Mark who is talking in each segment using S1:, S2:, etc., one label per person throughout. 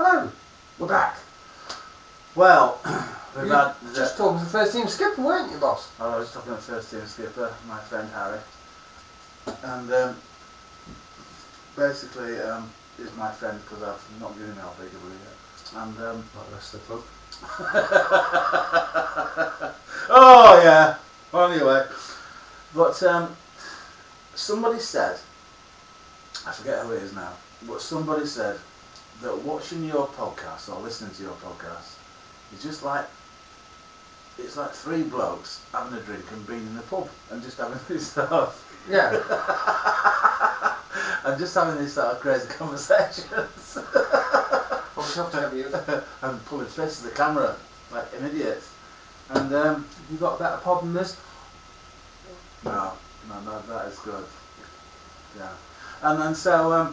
S1: Hello.
S2: We're back. Well, we've had...
S1: just talking to the first team skipper, weren't you, boss?
S2: I was talking to the first team skipper, my friend Harry. And basically, he's my friend because I've not given him LBW yet. And
S1: like the rest of the club.
S2: Oh yeah. Well, anyway, but somebody said, I forget who it is now, but somebody said that watching your podcast or listening to your podcast is just like, it's like three blokes having a drink and being in the pub and just having this sort of and just having these sort of crazy conversations. And pulling faces at the camera like an idiot. And
S1: you got a better pod than this?
S2: No, that is good. Yeah. And then so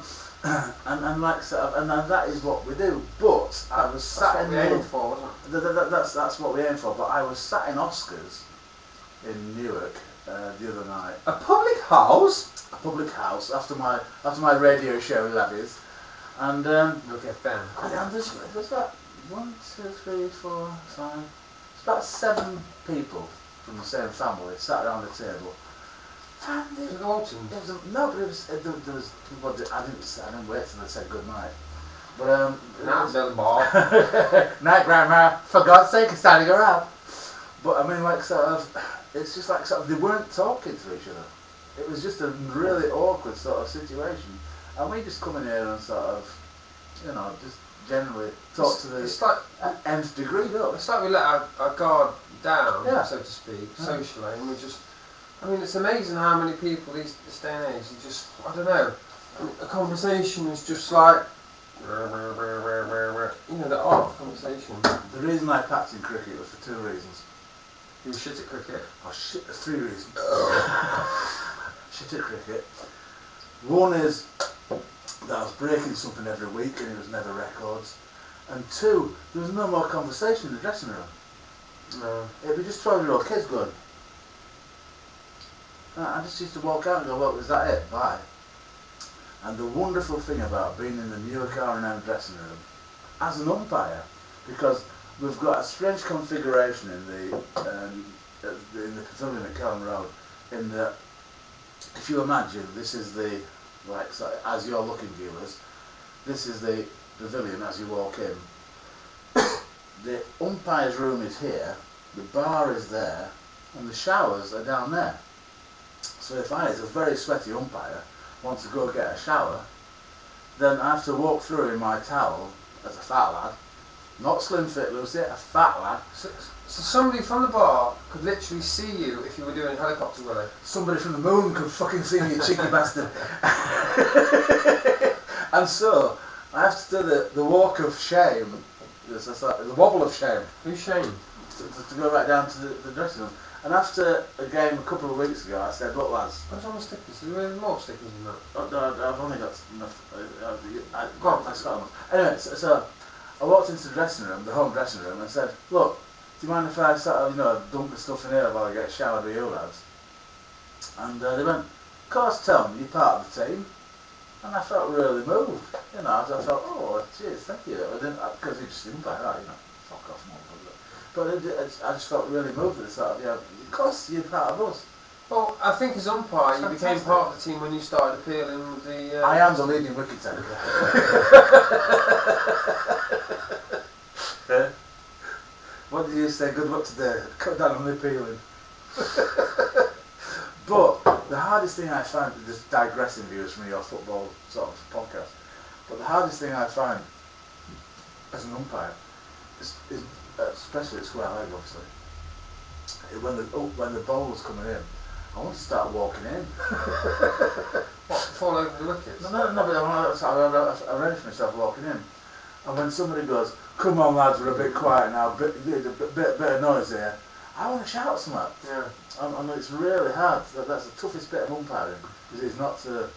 S2: and like sort of, and then that is what we do. But I was sat in
S1: aim for, wasn't it?
S2: That's what we aim for. But I was sat in Oscars in Newark the other night.
S1: A public house?
S2: A public house after my radio show, that is. And
S1: look at them.
S2: And there's about 1, 2, 3, 4, 5. It's about 7 people from the same family sat around the table. And
S1: was it the Waltons?
S2: No, but there was people. I didn't wait till they said good night. But
S1: the bar.
S2: Night, Grandma. For God's sake, it's standing around. But I mean, like sort of, it's just like sort of they weren't talking to each other. It was just a really awkward sort of situation. And we just come in here and sort of, you know, just generally talk to the nth degree, don't we?
S1: It's like we let our guard down, so to speak,
S2: Yeah.
S1: socially, and we just, I mean, it's amazing how many people this day and age, are just, I don't know, a conversation is just like, you know, the art of conversation.
S2: The reason I packed in cricket was for 2 reasons.
S1: You were shit at cricket?
S2: Oh shit, there's 3 reasons. Shit at cricket. One is that I was breaking something every week and it was never records. And 2, there was no more conversation in the dressing room.
S1: No.
S2: It'd be just 12-year-old kids going. I just used to walk out and go, well, is that it? Bye. And the wonderful thing about being in the Newark R&M dressing room, as an umpire, because we've got a strange configuration in the pavilion at Kelham Road, in that, if you imagine, this is the, like, so as you're looking, viewers, this is the pavilion as you walk in. The umpire's room is here, the bar is there, and the showers are down there. So if I, as a very sweaty umpire, want to go get a shower, then I have to walk through in my towel as a fat lad, not slim fit Lucy, a fat lad.
S1: So somebody from the bar could literally see you if you were doing helicopter willy.
S2: Somebody from the moon could fucking see me, you cheeky bastard. And so I have to do the walk of shame, the wobble of shame.
S1: Who's shame?
S2: To go right down to the dressing room. And after a game a couple of weeks ago, I said, look lads.
S1: What's on the stickers? Are there more stickers than that?
S2: Oh, no, I've only got enough. I've got enough. Anyway, so I walked into the dressing room, the home dressing room, and said, look, do you mind if I sort of, dump the stuff in here while I get showered with you lads? And they went, of course Tom, you're part of the team. And I felt really moved. I felt, oh, cheers, thank you. I didn't, because he just didn't like that, fuck off, motherfucker. But I just felt really moved at the sort of, of course you're part of us.
S1: Well, I think as umpire, you became part of the team when you started appealing with the...
S2: I am the leading wicket taker. What did you say? Good luck today. Cut down on the appealing. But the hardest thing I find, just digressing viewers from your football sort of podcast, but the hardest thing I find as an umpire is especially at square leg, obviously, when the ball was coming in, I want to start walking in.
S1: What, fall over the wickets?
S2: No, but I'm ready for myself walking in. And when somebody goes, come on lads, we're a bit quiet now, bit of noise here, I want to shout something.
S1: Yeah.
S2: And it's really hard. That's the toughest bit of umpiring, is not to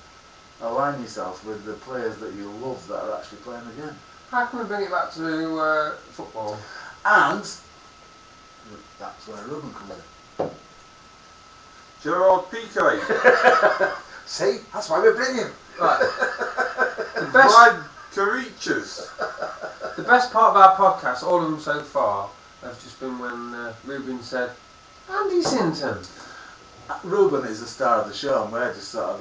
S2: align yourself with the players that you love that are actually playing the game.
S1: How can we bring it back to football?
S2: And that's where Ruben comes in.
S3: Gerard Piqué.
S2: See, that's why we're bringing him.
S1: Right.
S3: Brad Carichas.
S1: best part of our podcast, all of them so far, have just been when Ruben said, Andy Sinton.
S2: Ruben is the star of the show, and we're just sort of,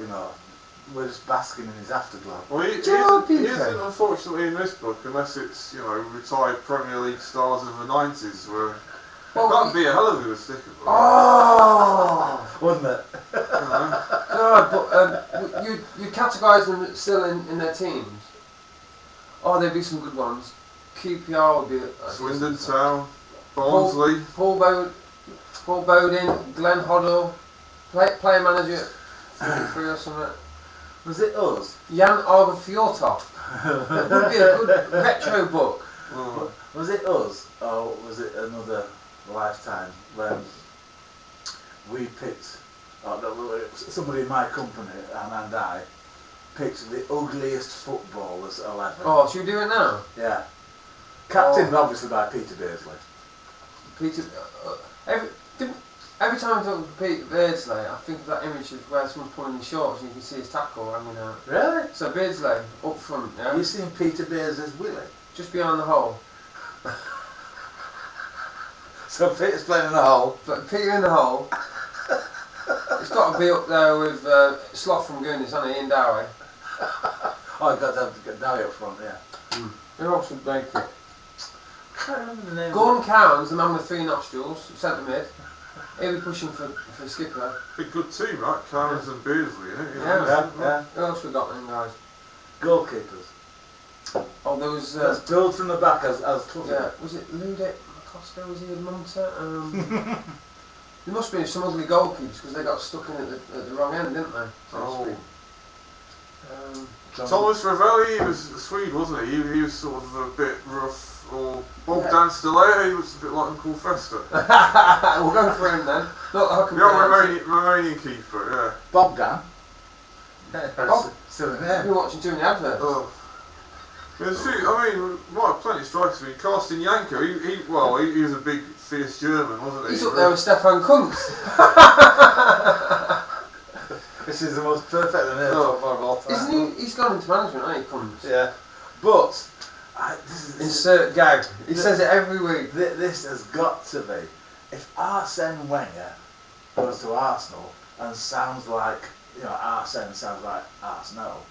S2: we're just basking in his afterglow.
S3: Well, he
S1: Gerard
S3: isn't,
S1: Piqué.
S3: unfortunately in this book, unless it's, retired Premier League stars of the 90s, where that'd be a hell of a good sticker.
S1: Oh!
S2: Wouldn't it?
S1: God, but you categorise them still in their teams. Oh, there'd be some good ones. QPR would be...
S3: Swindon Town, Barnsley.
S1: Paul Bowden, Glenn Hoddle, player manager 33 or something.
S2: Was it us?
S1: Jan Arve Fjortov. That would be a good retro book.
S3: Oh.
S2: Was it us, or was it another lifetime when we picked, somebody in my company and I picked the ugliest footballers 11?
S1: Oh, should we do it now?
S2: Yeah. Captained obviously by Peter Beardsley.
S1: Peter, every time I talk to Peter Beardsley, I think of that image of where someone's pulling his shorts and you can see his tackle hanging out.
S2: Really?
S1: So Beardsley, up front, yeah?
S2: Have you seen Peter Beardsley's Willie?
S1: Just behind the hole.
S2: So Peter's playing in the hole.
S1: But Peter in the hole. It's got to be up there with Sloth from Goonies, hasn't he, in Dowie?
S2: Oh, you've got to get Dowie up front, yeah.
S1: Who else would make it?
S2: I can't remember the name.
S1: Gordon Cowan's the man with 3 nostrils, centre mid. He'll be pushing for skipper.
S3: Big good team, right? Cameron's and Beardsley, isn't it?
S2: Yeah.
S1: Who else we got then, guys?
S2: Goalkeepers.
S1: Oh, there was...
S2: Let's build from the back as tough.
S1: yeah, was it Ludek Costa? Was he a Munter? There must be some ugly goalkeepers because they got stuck in at the wrong end, didn't they?
S3: Oh.
S1: Um,
S3: Thomas Ravelli, he was a Swede, wasn't he? He was sort of a bit rough. Or Bogdan
S1: Yeah.
S3: Stelayer, he was a bit like Uncle Fester.
S1: we'll go for him then. Not that I can pronounce it.
S3: Romanian keeper, yeah.
S2: Bogdan.
S1: Bob-
S2: Silly
S1: I've
S2: name.
S1: been watching too many adverts.
S3: Oh. Yeah, might have plenty of strikers. I mean, Carsten Janker, he was a big, fierce German, wasn't he?
S1: He's up there with Stefan Kuntz.
S2: This is the most perfect name of all time.
S1: Isn't he? He's gone into management, hasn't he, Kuntz?
S2: Yeah. But,
S1: Insert gag. He says it every week.
S2: This has got to be. If Arsene Wenger goes to Arsenal and sounds like, Arsene sounds like Arsenal,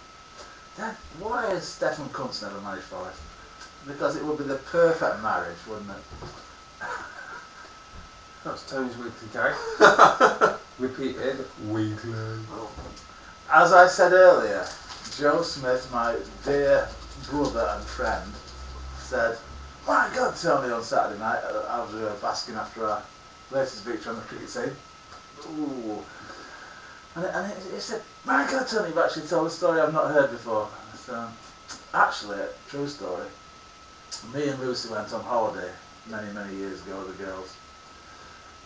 S2: then why has Stefan Kuntz never managed for us? Because it would be the perfect marriage, wouldn't it?
S1: That's Tony's weekly gag. Repeated weekly.
S2: As I said earlier, Joe Smith, my dear brother and friend, said, "My God, Tony, on Saturday night, I was basking after our latest victory on the cricket scene." Ooh. And he said, "My God, Tony, you've actually told a story I've not heard before." So, actually, true story. Me and Lucy went on holiday many, many years ago with the girls.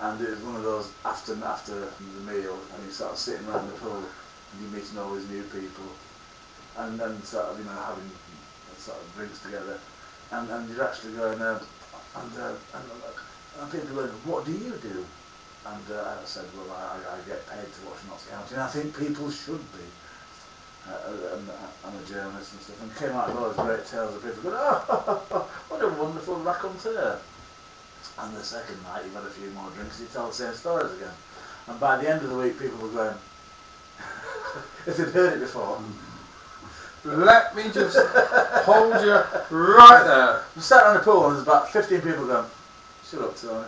S2: And it was one of those after the meal, and you're sort of sitting around the pool, and you're meeting all these new people, and then sort of having sort of drinks together, and you're actually going and people are going, "What do you do?" And I said, "Well, I get paid to watch Notts County, and I think people should be." I'm a journalist and stuff, and came out with all those great tales of people going, "Oh, what a wonderful raconteur." And the second night, you've had a few more drinks, you tell the same stories again. And by the end of the week, people were going, if they'd heard it before.
S1: Let me just hold you right there.
S2: We sat around the pool and there's about 15 people going, "Shut up, Tony."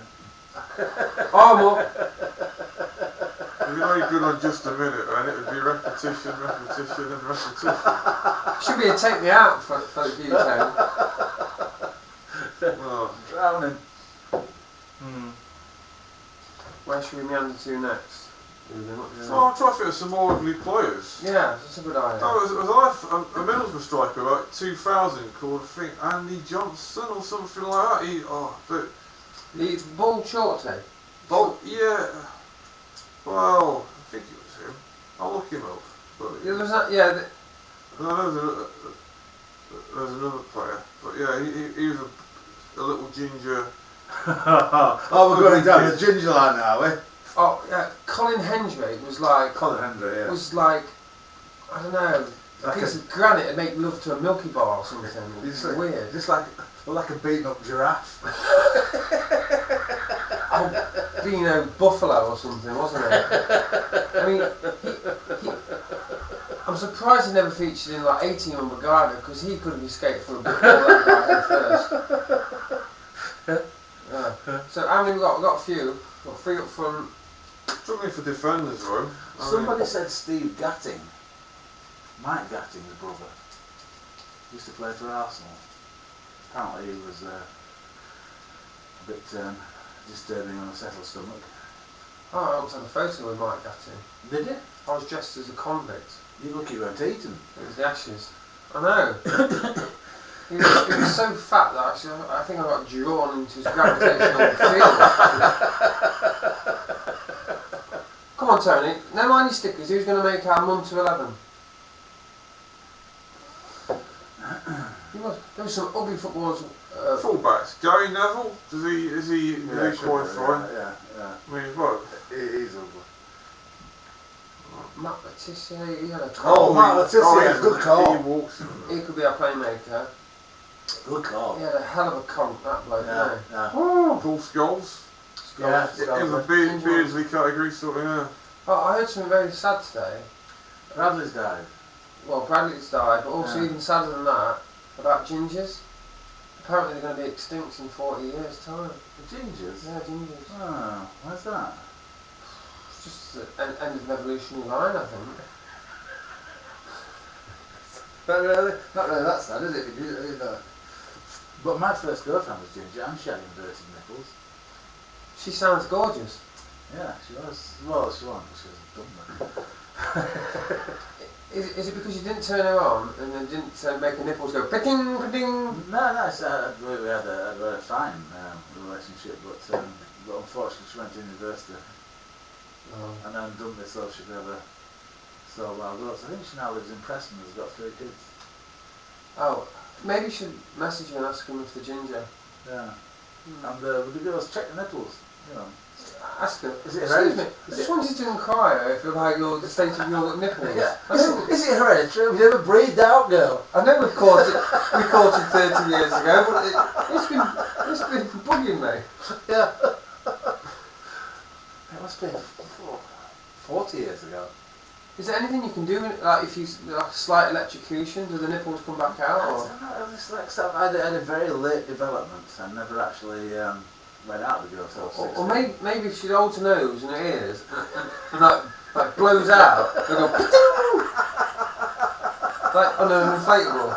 S1: Oh, more.
S3: It'd be very good on Just a Minute, man. It would be repetition, and repetition.
S1: Should be a take me out for you, Tony.
S3: Oh.
S2: Drowning.
S1: Where should we meander to next?
S3: So I'll try to fit some more ugly players.
S1: Yeah, that's a good idea.
S3: Oh, a Middlesbrough striker about 2000 called, I think, Andy Johnson or something like that.
S1: He's bald shorty.
S3: Yeah. Well, I think it was him. I'll look him up. But
S1: Yeah, was that, yeah.
S3: there's another player. But yeah, he was a little ginger.
S2: Oh, we're going down the ginger line now, are we?
S1: Oh, yeah. Colin Hendry was like.
S2: Colin Hendry, yeah.
S1: Was like, I don't know. a piece of granite and make love to a Milky Bar or something. It's weird.
S2: Just like a beaten up giraffe.
S1: Albino buffalo or something, wasn't it? I mean, I'm surprised he never featured in like 18 on MacGyver because he could have escaped for a bit more that guy at first. Yeah. So how many we got? We've got a few. We've got 3 up front.
S3: Something for defenders, though.
S2: Somebody said Steve Gatting. Mike Gatting's brother. Used to play for Arsenal. Apparently he was a bit disturbing on a settled stomach.
S1: Oh, I once had a photo with Mike Gatting.
S2: Did you?
S1: I was dressed as a convict.
S2: You look, you weren't eaten.
S1: It was the Ashes. I know. He was so fat that actually I think I got drawn into his gravitational field. Come on, Tony. No mind your stickers. Who's going to make our Mum to 11? There was some ugly footballers.
S3: Fullbacks. Gary Neville. Is he qualify?
S2: Yeah.
S3: I mean, what?
S2: He's ugly.
S1: Matt Letizia, he had a
S2: Matt Letizia, good call.
S1: He could be our playmaker.
S2: Good call.
S1: He had a hell of a conk, that bloke,
S2: Yeah.
S3: Paul Scholes.
S2: Yeah.
S3: In the Beardsley category, sort of, yeah.
S1: Oh, I heard something very sad today.
S2: Bradley's died.
S1: Well, Bradley's died, but also even sadder than that, about gingers. Apparently they're going to be extinct in 40 years' time.
S2: The gingers?
S1: Yeah, gingers.
S2: Oh, why's that?
S1: It's just the end of an evolutionary line, I think.
S2: Not really that sad, is it? But my first girlfriend was ginger and she had inverted nipples.
S1: She sounds gorgeous.
S2: Yeah, she was. Well, she wasn't, she was dumb.
S1: Is it because you didn't turn her on and then didn't make her nipples go picking, picking?
S2: No, we had a fine relationship, but unfortunately she went to university and then done this so she could have a so wild oats. I think she now lives in Preston and has got 3 kids.
S1: Oh, maybe you should message her and ask him if they're ginger.
S2: Yeah. And would the girls check the nipples? You know.
S1: Ask her.
S2: Is it
S1: Excuse me, I just wanted to inquire if you like the state of your nipples.
S2: Yeah. Is it hereditary? Have you ever breathed out, girl?
S1: I know we caught it 30 years ago, but it's been bugging me.
S2: Yeah. It must be 40 years ago.
S1: Is there anything you can do, like if you like slight electrocution, do the nipples come back out? Or?
S2: I had a very late development. I never actually went out with the girl till 16.
S1: Or maybe if she holds her nose and her ears and like blows out, they go like on an inflatable.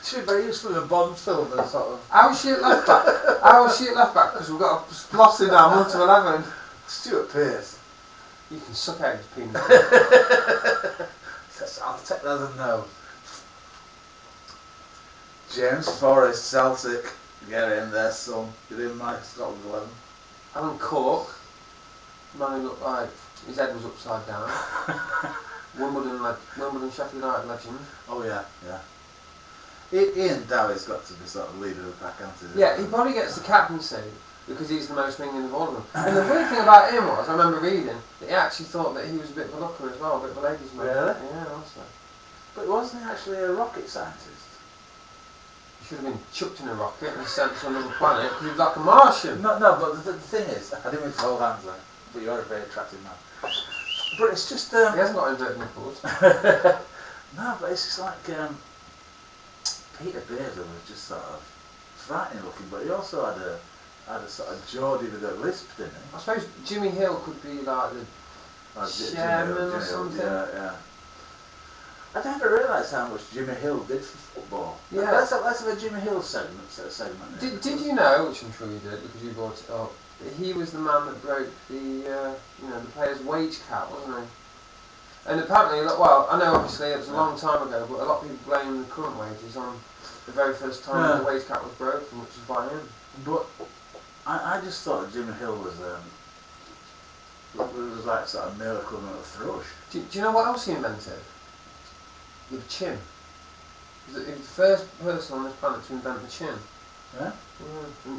S2: She'd be very useful in a Bond film and sort of.
S1: How is she at left back? Because we've got a spot in our Mum to 11.
S2: Stuart Pearce.
S1: You can suck out his penis.
S2: I'll take that as a no. James Forrest, Celtic. Get in there, son. Get in my Scotland 11.
S1: Alan Cork. Man who looked like his head was upside down. Wimbledon Sheffield United legend.
S2: Oh yeah. Ian Dowie's got to be sort of leader of the pack, hasn't he?
S1: Yeah, he probably gets the captaincy because he's the most ringing of all of them. And the weird thing about him was, I remember reading, that he actually thought that he was a bit of a looker as well, a bit of a ladies' man.
S2: Really?
S1: Yeah, honestly.
S2: But wasn't he actually a rocket scientist?
S1: He should have been chucked in a rocket and sent to another planet because he was like a Martian.
S2: No, but the thing is, I didn't mean to hold hands there, but you are a very attractive man. But it's just...
S1: He hasn't got inverted nipples.
S2: No, but it's just like... Peter Beardsley was just sort of frightening looking, but he also had a sort of Geordie with a lisp, didn't he?
S1: I suppose Jimmy Hill could be like the chairman or something.
S2: Yeah. I never realised how much Jimmy Hill did for football.
S1: Yeah.
S2: Let's have a Jimmy Hill segment.
S1: Did you know, which I'm sure you did because you brought it up, that he was the man that broke the the players' wage cap, wasn't he? And apparently, well, I know obviously it was a long time ago, but a lot of people blame the current wages on the very first time the wage cap was broken, which was by him.
S2: But I just thought Jimmy Hill was like sort of miracle on a thrush.
S1: Do you know what else he invented? The chin. He was the first person on this planet to invent the chin.
S2: Yeah?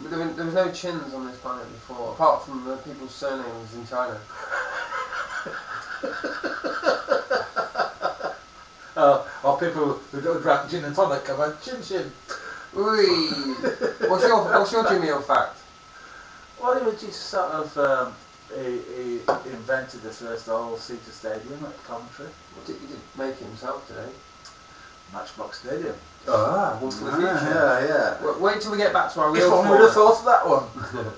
S1: There was no chins on this planet before, apart from the people's surnames in China.
S2: Or people who don't drink gin and tonic come on, chin.
S1: Ui. What's your Jimmy Hill fact?
S2: Well, he was just sort of, he invented the first all-seater stadium at Coventry.
S1: He didn't make it himself today.
S2: Matchbox Stadium.
S1: Ah, one for the future.
S2: Yeah.
S1: Wait till we get back to our
S2: If
S1: real
S2: only would have
S1: format.
S2: thought of that one.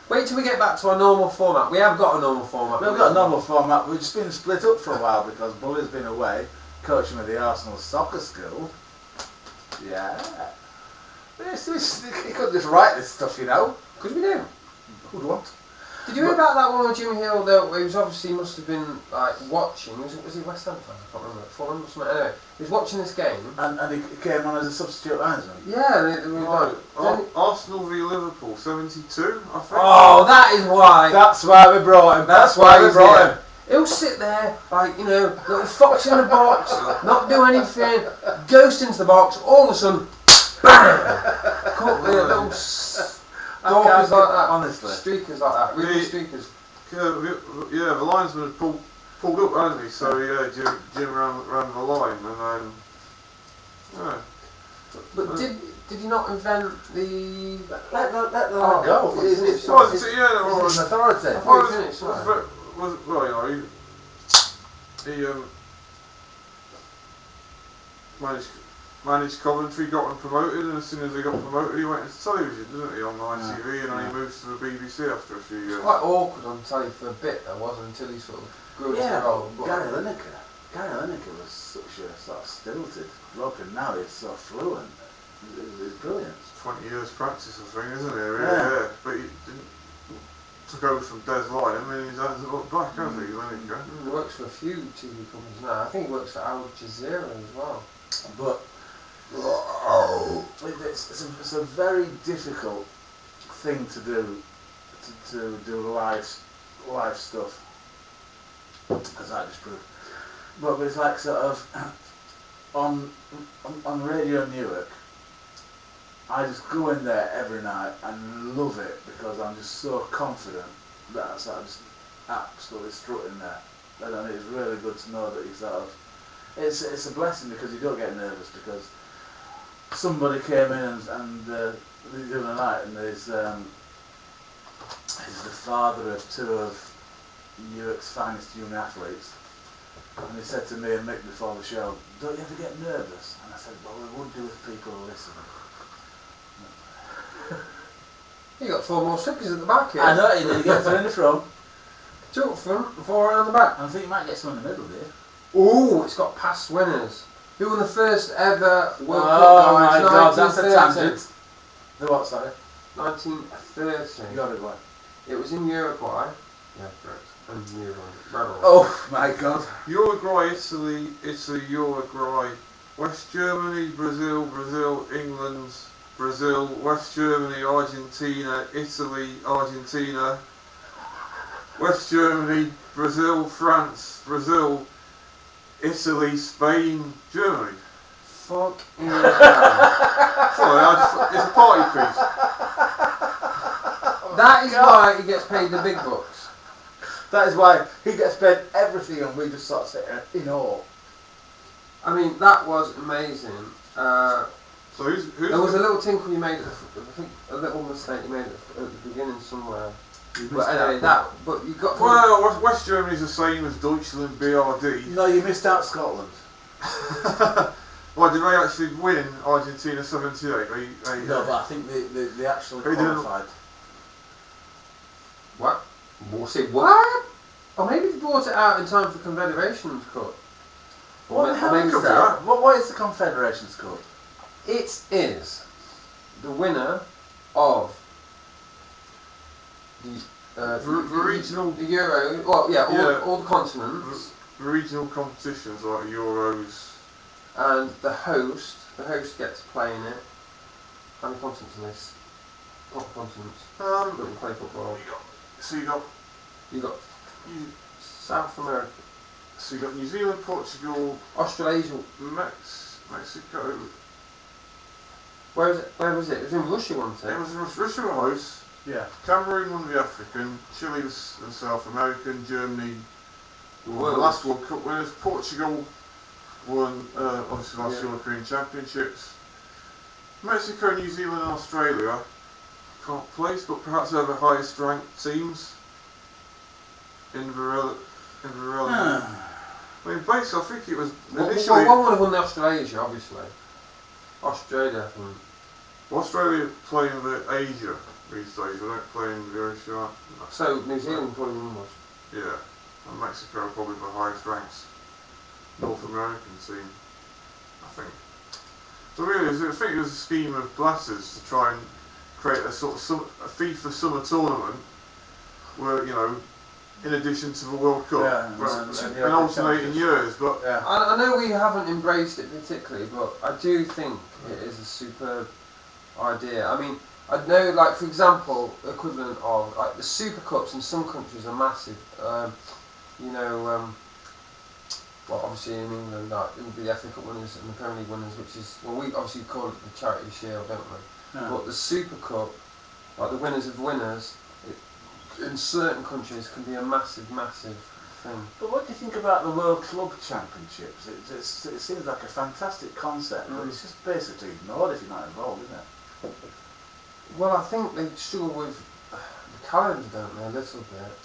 S1: Wait till we get back to our normal format. We have got a normal format.
S2: We've got a normal format. We've just been split up for a while because Bully's been away coaching with the Arsenal soccer school. Yeah. He couldn't just write this stuff, you know.
S1: Because we do.
S2: Who'd want?
S1: Did you hear about that one with Jimmy Hill though? He was obviously must have been like watching. Was he West Ham fan? I can't remember. Fulham or something. Anyway, he was watching this game.
S2: And he came on as a substitute linesman.
S1: Yeah, they were like.
S3: Arsenal v Liverpool, 72, I think.
S1: Oh, that is why.
S2: That's why we brought him. That's why we brought him.
S1: He'll sit there like, you know, little fox in the box, not do anything, ghost into the box, all of a sudden, bang! Caught the little stalkers like that,
S2: honestly.
S1: Streakers like that, really streakers.
S3: Yeah, the linesman had pulled up, hadn't he? So yeah, Jim ran the line, and then
S1: But did you not invent the?
S2: Let the line go.
S1: He's an
S2: He's an authority.
S1: I thought he finished.
S3: Well, you know, he managed Coventry, got them promoted, and as soon as they got promoted, he went into television, didn't he, on ITV, and then he moved to the BBC after a few years.
S1: It's quite awkward on telly for a bit, though, wasn't it, until he sort of grew into the role.
S2: Gary Lineker was such a sort of stilted bloke, and now he's so fluent. He's brilliant.
S3: 20 years practice, I think, isn't it? Yeah. But he took over from Des Lyon, and he hasn't looked back, has he, Lineker?
S1: He works for a few TV companies now. I think he works for Al Jazeera as well.
S2: But it's a very difficult thing to do, to do live stuff, as I just proved. But it's like sort of on Radio Newark. I just go in there every night and love it because I'm just so confident that I'm just absolutely strutting there. And it's really good to know that you sort of. It's a blessing because you don't get nervous because somebody came in and the other night and he's the father of two of Newark's finest young athletes, and he said to me and Mick before the show, "Don't you ever get nervous?" And I said, "Well, we would do if people listen."
S1: You got 4 more stickers at the back here.
S2: I know, you get 3 in the front.
S1: 2 up front, 4 around the back.
S2: I think you might get some in the middle, dear.
S1: Ooh, it's got past winners. Who won the first ever World Cup?
S2: Oh my God, that's a tangent. The what, sorry?
S1: 1930.
S2: You got it right.
S1: It was in Uruguay. Yeah, correct. And Uruguay.
S2: Oh my God.
S3: Uruguay, Italy, Uruguay, West Germany, Brazil, England, Brazil, West Germany, Argentina, Italy, Argentina, West Germany, Brazil, France, Brazil, Italy, Spain, Germany.
S1: Fuck you.
S3: Sorry, it's a party piece.
S1: That is why he gets paid the big bucks.
S2: That is why he gets paid everything and we just sort of sit here in awe.
S1: I mean, that was amazing.
S3: So who's
S1: there was a little tinkle you made, I think a little mistake you made at the beginning somewhere. But anyway, but you got...
S3: Well, West Germany's the same as Deutschland, BRD.
S2: No, you missed out Scotland.
S3: Well, did they actually win Argentina 78?
S2: No, but I think they actually qualified.
S1: What? Say what? Or maybe they brought it out in time for Confederations Cup.
S2: What the hell is that? What is the Confederations Cup?
S1: It is the winner of the
S3: regional,
S1: the Euro. Well, yeah, all the continents.
S3: The regional competitions like Euros.
S1: And the host gets to play in it. How many continents are this? What continents? That we play football.
S3: So you got
S1: South America.
S3: So you got New Zealand, Portugal,
S1: Australasia,
S3: Mexico.
S1: Where was it? It was in Russia, wasn't it?
S3: It was Russia were hosts.
S2: Yeah.
S3: Cameroon won the African, Chile was the South American, Germany won the last World Cup winners, Portugal won obviously last European Championships. Mexico, New Zealand and Australia can't place, but perhaps they're the highest ranked teams in the relevant. I mean, basically, I think it was initially.
S1: Well, one would have won the Australasia, obviously. Australia, I think.
S3: Australia play in the Asia these days, they don't play in the Oceania.
S1: So, New Zealand probably won was.
S3: Yeah, and Mexico are probably the highest ranked North American team, I think. So really, I think it was a scheme of Blatter's to try and create a sort of a FIFA summer tournament where, you know, in addition to the World Cup, in alternating years. But
S1: I know we haven't embraced it particularly, but I do think it is a superb idea. I mean, I know, like, for example, equivalent of like the Super Cups in some countries are massive. Well, obviously in England, like, it would be the FA Cup winners and the Premier League winners, which is, well, we obviously call it the Charity Shield, don't we?
S2: Yeah.
S1: But the Super Cup, like the winners of winners, in certain countries can be a massive, massive thing.
S2: But what do you think about the World Club Championships? It seems like a fantastic concept, but it's just basically ignored if you're not involved, isn't it?
S1: Well, I think they struggle with the calendar, don't they, a little bit.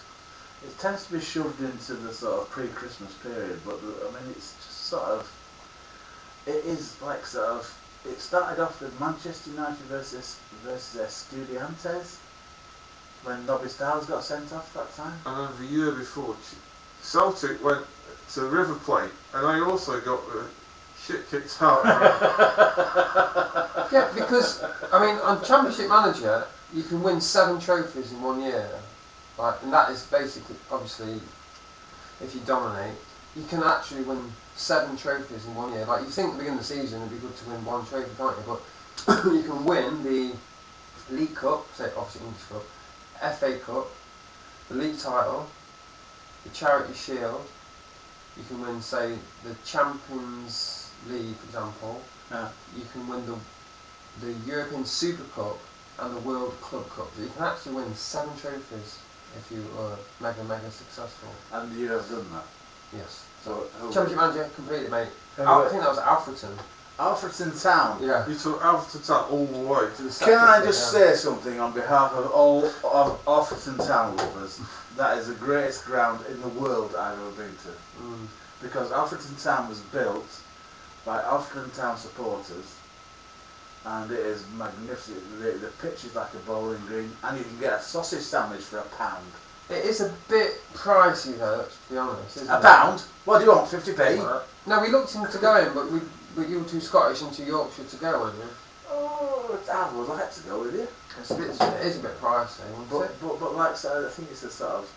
S2: It tends to be shoved into the sort of pre-Christmas period, but I mean, it's just sort of, it is like sort of, it started off with Manchester United versus Estudiantes, when Nobby Stiles got sent off that time.
S3: And then the year before, Celtic went to River Plate, and they also got the shit kicked out.
S1: Yeah, because, I mean, on Championship Manager, you can win 7 trophies in 1 year. Like, and that is basically, obviously, if you dominate, you can actually win 7 trophies in 1 year. Like, you think at the beginning of the season it'd be good to win 1 trophy, can't you? But you can win the League Cup, say obviously English Cup, FA Cup, the league title, the Charity Shield. You can win, say, the Champions League, for example.
S2: Yeah.
S1: You can win the European Super Cup and the World Club Cup. So you can actually win 7 trophies if you are mega successful.
S2: And you have done that?
S1: Yes.
S2: So
S1: Championship Manager completed, mate. I think that was Alfreton.
S2: Alfreton Town.
S1: Yeah.
S3: You took Alfreton Town all the way.
S1: To the
S2: Can I
S1: second,
S2: just say something on behalf of all of Alfreton Town lovers? That is the greatest ground in the world I've ever been to. Because Alfreton Town was built by Alfreton Town supporters, and it is magnificent. The pitch is like a bowling green, and you can get a sausage sandwich for £1.
S1: It is a bit pricey though, to be honest. Isn't
S2: £1? What do you want, 50p?
S1: No, we looked into going, but you were too Scottish and too Yorkshire to go, weren't you?
S2: Oh, I would like to go with you.
S1: It is a bit pricey, wouldn't it?
S2: But like so, I think it's a sort of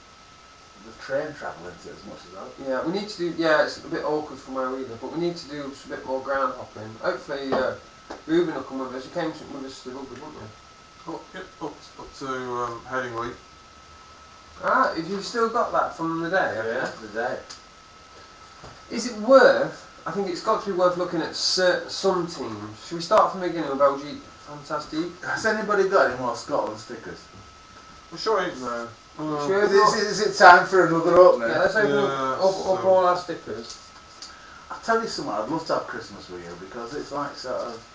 S2: the train travel into it as much as that.
S1: Yeah, we need to do. Yeah, it's a bit awkward from where we live, but we need to do a bit more ground hopping. Hopefully, Ruben will come with us. You came with us to Rugby, didn't you?
S3: Up to Headingley.
S1: Ah, have you still got that from the day?
S2: Yeah, the day.
S1: Is it worth? I think it's got to be worth looking at some teams. Should we start from the beginning with Belgique? Fantastic.
S2: Has anybody got any more Scotland stickers?
S3: I'm sure it
S1: No.
S2: Is it time for another opening?
S1: Yeah, let's open up all our stickers.
S2: I'll tell you something, I'd love to have Christmas with you because it's like sort of,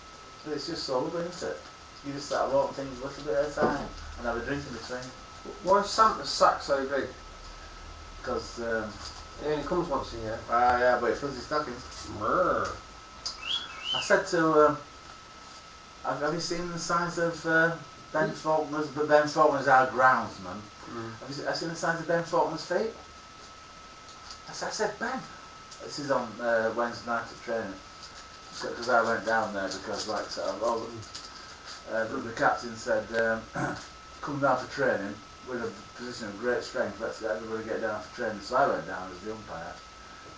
S2: it's just so lovely, isn't it? You just start opening things a little bit at a time and have a drink in between.
S1: Why is Santa's sack so big?
S2: Because,
S1: He only comes once a year.
S2: yeah, but it fills his stockings. I said to, have you seen the size of Ben Faulkner's, but Ben Faulkner's our groundsman. Have you seen the size of Ben Faulkner's feet? I said, Ben, this is on Wednesday night at training. Because I went down there because like sort of, the captain said, come down for training with a position of great strength, let's everybody get down for training. So I went down as the umpire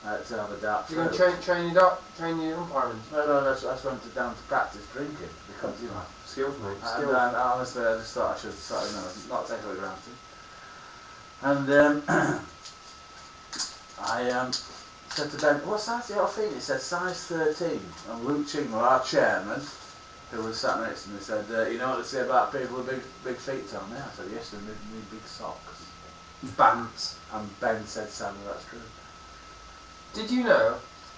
S2: to have a dart.
S1: You're going to train your umpiring?
S2: No, I just went down to practice drinking because, you know.
S1: Skills, mate.
S2: And honestly, I just thought I should sort of, not take it for granted. And I said to Ben, what size are your feet? He said, size 13. And Luke Chingle, our chairman, who was sat next to me, said, you know what they say about people with big feet, Tommy? I said, yes, they need big socks.
S1: Bants.
S2: And Ben said, sadly, that's true.
S1: Did you know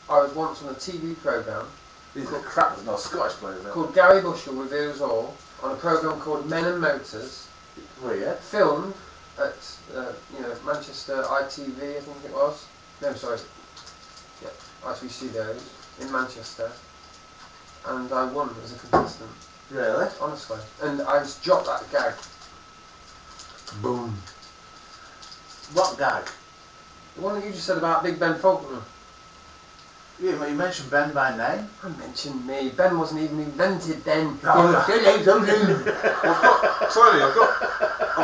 S1: I was once on a TV programme
S2: These are crap, there's no Scottish players there.
S1: called Gary Bushell Reveals All, on a programme called Men and Motors,
S2: Were you?
S1: filmed at Manchester ITV, I think it was. No, sorry. Yeah, ITV Studios in Manchester, and I won as a contestant.
S2: Really?
S1: Honestly, and I just dropped that gag. Boom.
S2: What gag?
S1: The one that you just said about Big Ben Faulkner.
S2: You mentioned Ben by name.
S1: I mentioned me. Ben wasn't even invented then.
S2: Oh,
S3: Tony, I've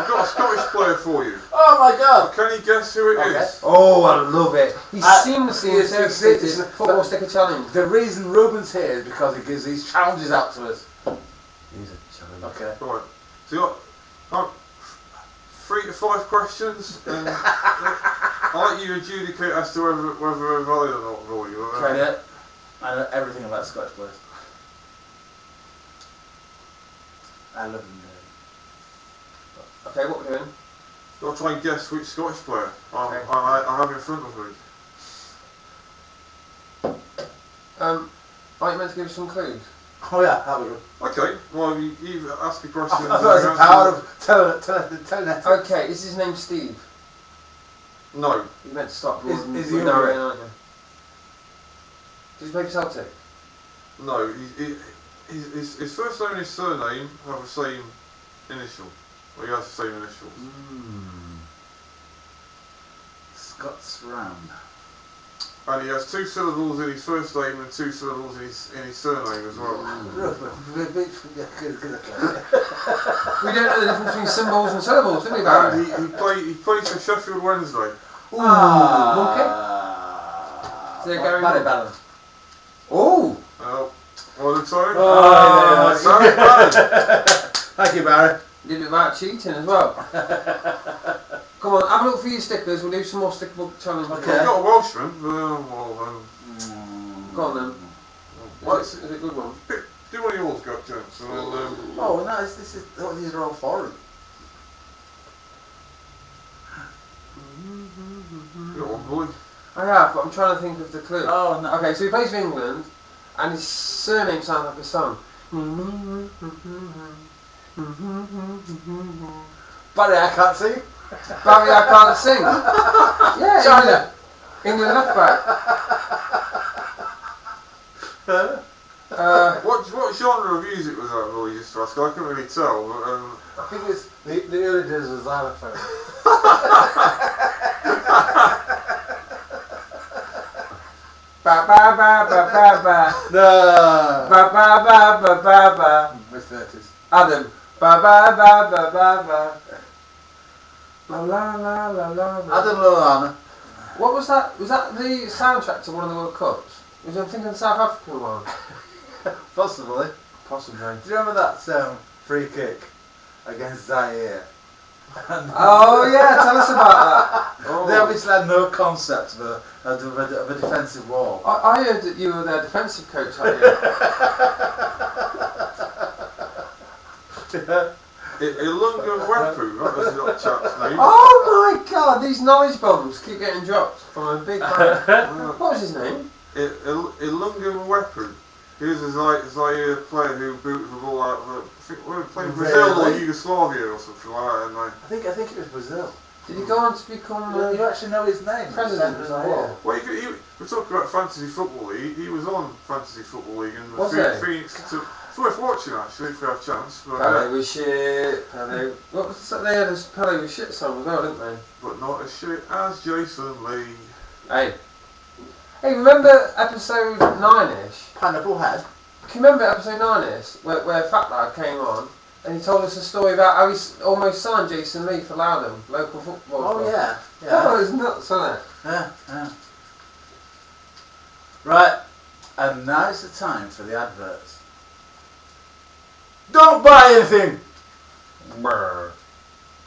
S3: got a Scottish player for you.
S2: Oh my God!
S3: Can you guess who it is?
S1: Oh, I love it. He's seamlessly
S2: it's
S1: interpreted football sticker challenge.
S2: The reason Ruben's here is because he gives these challenges out to us.
S1: He's a challenge.
S2: Okay.
S3: Right. So you got 3 to 5 questions, and I'll let you adjudicate as to whether they're valid or not for you.
S2: Try it. I know everything about Scottish players. I love them.
S1: Okay, what we're doing?
S3: Got to try and guess which Scottish player I have in front of me.
S1: Aren't you meant to give us some clues?
S2: Oh yeah, that was good.
S3: Okay, well you ask a question.
S2: I thought it was the power of telling it.
S1: Okay, is his name Steve?
S3: No.
S1: You meant to start
S2: Is
S1: with
S2: he
S1: narrowing, aren't you? Does he play for Celtic?
S3: No. His first name and his surname have the same initial. Well, he has the same initial.
S2: Scots round.
S3: And he has 2 syllables in his first name and 2 syllables in his surname as well.
S1: We don't know the difference between symbols and syllables, do we, Barry?
S3: And he plays for Sheffield Wednesday.
S1: Monkey? Is there Gary
S2: Barry
S1: Monkey?
S2: Bannon.
S1: Oh!
S3: All the time.
S2: Barry Bannon. Thank you, Barry.
S1: Did it about cheating as well. Come on, have a look for your stickers. We'll do some more sticker book challenges.
S3: I've got a Welshman.
S1: Go on then. Is it a good one?
S3: Do one of yours, got James. And then,
S2: Oh no, these are all foreign.
S3: you got one, Bully.
S1: I have, but I'm trying to think of the clue.
S2: Oh no.
S1: Okay, so he plays for England, and his surname sounds like a song.
S2: Barry, I can't sing.
S1: Barry, I can't sing. Yeah,
S2: China.
S1: England left back.
S3: What genre of music was that, Bully? Just to ask, I couldn't really tell. But,
S2: I think it's the early days of xylophone.
S1: Ba ba ba ba ba ba.
S2: No.
S1: Ba ba ba ba ba ba.
S2: Mid-30s.
S1: Adam. Ba ba ba ba ba ba. La la la la la.
S2: Adam Lallana.
S1: What was that? Was that the soundtrack to one of the World Cups? Was I thinking the South African one?
S2: Possibly.
S1: Possibly.
S2: Do you remember that free kick against Zaire?
S1: Oh yeah, tell us about that. Oh.
S2: They obviously had no concept of a defensive wall.
S1: I heard that you were their defensive coach, hadn't you?
S3: Ilunga Wepu, that was that chap's name.
S1: Oh my God, these knowledge bombs keep getting dropped from a big man. What was his name?
S3: Ilunga Wepu. He was a Zaire player who booted the ball out of I think we were playing Brazil or Yugoslavia or something like that, and
S2: I think it was Brazil.
S1: Did he go on to become
S2: You actually know his name?
S1: president of Zaire?
S3: well, we're talking about Fantasy Football League. He was on Fantasy Football League and
S1: Was
S3: Phoenix. It's worth watching actually if we have a chance. But,
S1: Pele was shit. Pele. What was that? They had a Pele was shit song as well, didn't they?
S3: but not as shit as Jason Lee.
S1: Hey, remember episode 9ish?
S2: Pineapple Head.
S1: Can you remember episode 9ish where Fat Lad came on and he told us a story about how he almost signed Jason Lee for Loudon, local football club?
S2: Oh yeah.
S1: That was nuts, wasn't it?
S2: Yeah. Right, and now it's the time for the adverts. Don't buy anything!
S1: Brr.